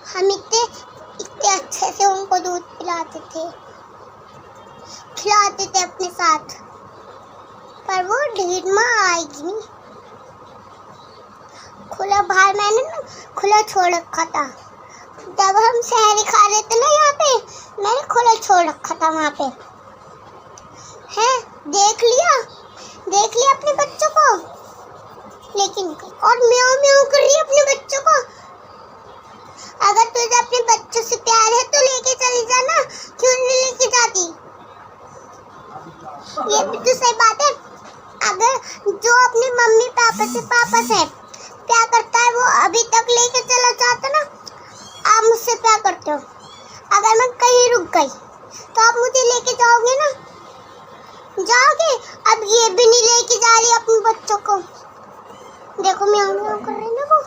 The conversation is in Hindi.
हम इतने इतने अच्छे से उनको दूध पिलाते थे, खिलाते थे अपने साथ, पर वो ढीठ माँ आएगी नहीं। खुला बाहर मैंने ना खुला छोड़ रखा था, जब हम शहरी खा रहे थे ना यहाँ पे, मैंने खुला छोड़ रखा था वहाँ पे। है देख लिया अपने बच्चों को, लेकिन और म्याऊं म्याऊं कर रही है अपने बच्चों को। अगर तुझे अपने बच्चों से प्यार है तो लेके चली जाना, क्यों नहीं लेके जाती? ये भी तो सही बात है। अगर जो अपने मम्मी पापा से प्यार करता है वो अभी तक लेके चला जाता ना। आप मुझसे प्यार करते हो, अगर मैं कहीं रुक गई तो आप मुझे लेके जाओगे ना? जाओगे? अब ये भी नहीं लेके जा रही अपने बच्चों को। देखो म्याऊं म्याऊं कर रही है ना वो।